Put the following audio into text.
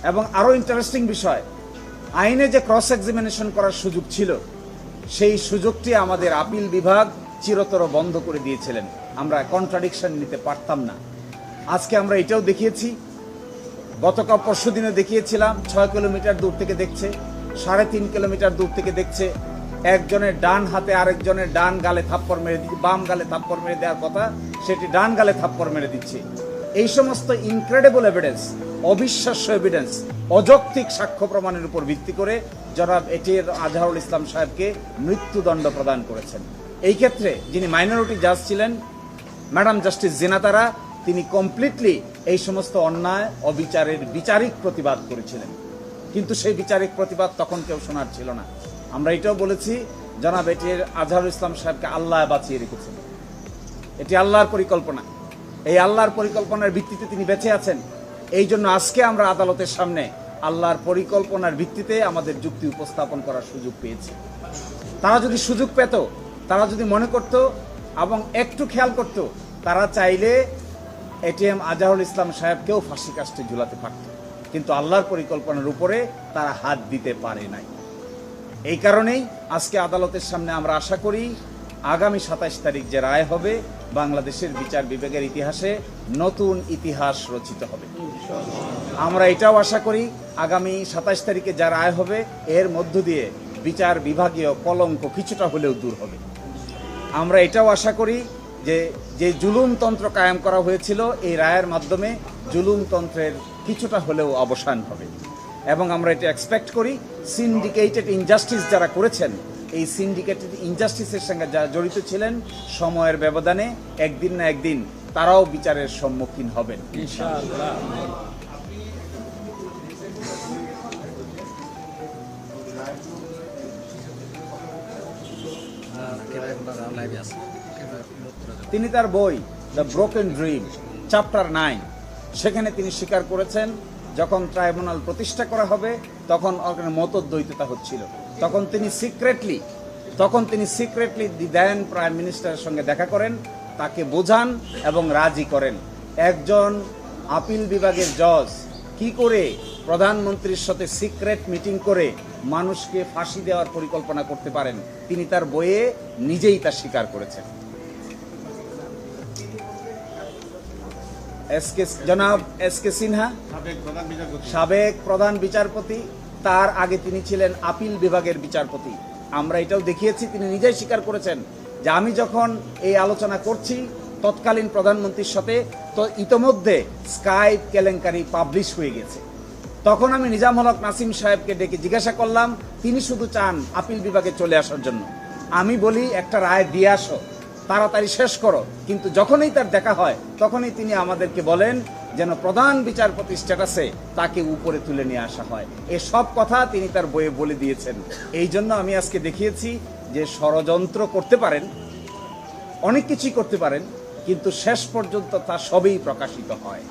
এবং আরও ইন্টারেস্টিং বিষয়, আইনে যে ক্রস এক্সামিনেশন করার সুযোগ ছিল, সেই সুযোগটি আমাদের আপিল বিভাগ চিরতর বন্ধ করে দিয়েছিলেন। আমরা কন্ট্রাডিকশন নিতে পারতাম না। আজকে আমরা এটাও দেখিয়েছি, গতকাল পরশু দিনে দেখিয়েছিলাম 6 কিলোমিটার দূর থেকে দেখছে, 3.5 কিলোমিটার দূর থেকে দেখছে। একজনের ডান হাতে আরেকজনের ডান গালে থাপ্পড় মেরে দিচ্ছে, বাম গালে থাপ্পড় মেরে দেওয়ার কথা সেটি ডান গালে থাপ্পড় মেরে দিচ্ছে। এই সমস্ত ইনক্রেডিবল এভিডেন্স, অবিশ্বাস্য এভিডেন্স, অযৌক্তিক সাক্ষ্য প্রমাণের উপর ভিত্তি করে জনাব এটিএর আজহারুল ইসলাম সাহেবকে মৃত্যুদণ্ড প্রদান করেছেন। এই ক্ষেত্রে যিনি মাইনরিটি জাজ ছিলেন ম্যাডাম জাস্টিস জিনাতারা, তিনি কমপ্লিটলি এই সমস্ত অন্যায় অবিচারের বিচারিক প্রতিবাদ করেছিলেন। কিন্তু সেই বিচারিক প্রতিবাদ তখন কেউ শোনার ছিল না। আমরা এটাও বলেছি, জনাব এটির আজহারুল ইসলাম সাহেবকে আল্লাহ বাঁচিয়ে রেখেছেন। এটি আল্লাহর পরিকল্পনা। এই আল্লাহর পরিকল্পনার ভিত্তিতে তিনি বেঁচে আছেন। এই জন্য আজকে আমরা আদালতের সামনে আল্লাহর পরিকল্পনার ভিত্তিতে আমাদের যুক্তি উপস্থাপন করার সুযোগ পেয়েছি। তারা যদি সুযোগ পেত, তারা যদি মনে করত এবং একটু খেয়াল করত, তারা চাইলে এটিএম আজহারুল ইসলাম সাহেবকেও ফাঁসি কাস্টে ঝুলাতে পারত। কিন্তু আল্লাহর পরিকল্পনার উপরে তারা হাত দিতে পারে নাই। এই কারণেই আজকে আদালতের সামনে আমরা আশা করি আগামী 27 তারিখ যে রায় হবে, বাংলাদেশের বিচার বিভাগের ইতিহাসে নতুন ইতিহাস রচিত হবে। আমরা এটাও আশা করি আগামী 27 তারিখে যা রায় হবে, এর মধ্য দিয়ে বিচার বিভাগীয় কলঙ্ক কিছুটা হলেও দূর হবে। আমরা এটাও আশা করি যে জুলুমতন্ত্র কায়েম করা হয়েছিল, এই রায়ের মাধ্যমে জুলুমতন্ত্রের কিছুটা হলেও অবসান হবে। এবং আমরা এটা এক্সপেক্ট করি সিন্ডিকেটেড ইনজাস্টিস যারা করেছেন, এই সিন্ডিকেটেড ইনজাস্টিসের সঙ্গে যারা জড়িত ছিলেন, সময়ের ব্যবধানে একদিন না একদিন তারাও বিচারের সম্মুখীন হবেন ইনশাআল্লাহ। তিনি তার বই দ্য ব্রোকেন ড্রিম চ্যাপ্টার 9 সেখানে তিনি স্বীকার করেছেন, যখন ট্রাইব্যুনাল প্রতিষ্ঠা করা হবে তখন ওখানে মতদ্বৈততা হচ্ছিল, তখন তিনি সিক্রেটলি দি দেন প্রাইম মিনিস্টারের সঙ্গে দেখা করেন, তাকে বোঝান এবং রাজি করেন। একজন আপিল বিভাগের জজ কি করে প্রধানমন্ত্রীর সাথে সিক্রেট মিটিং করে মানুষকে ফাঁসি দেওয়ার পরিকল্পনা করতে পারেন, তিনি তার বইয়ে নিজেই তা স্বীকার করেছেন। জনাব এস.কে. সিনহা সাবেক প্রধান বিচারপতি, তার আগে তিনি ছিলেন আপিল বিভাগের বিচারপতি। আমরা এটাও দেখিয়েছি, তিনি নিজেই স্বীকার করেছেন যে আমি যখন এই আলোচনা করছি তৎকালীন প্রধানমন্ত্রীর সাথে, তো ইতোমধ্যে স্কাইপ কেলেঙ্কারি পাবলিশ হয়ে গেছে। তখন আমি নিজাম হক নাসিম সাহেবকে ডেকে জিজ্ঞাসা করলাম, তিনি শুধু চান আপিল বিভাগে চলে আসার জন্য। আমি বলি একটা রায় দিয়ে আসো, তাড়াতাড়ি শেষ করো। কিন্তু যখনই তার দেখা হয় তখনই তিনি আমাদেরকে বলেন যেন প্রধান বিচারপতি স্ট্যাটাসে তাকে উপরে তুলে নিয়ে আসা হয়। এসব কথা তিনি তার বইয়ে বলে দিয়েছেন। এই জন্য আমি আজকে দেখিয়েছি যে ষড়যন্ত্র করতে পারেন, অনেক কিছুই করতে পারেন, কিন্তু শেষ পর্যন্ত তা সবই প্রকাশিত হয়।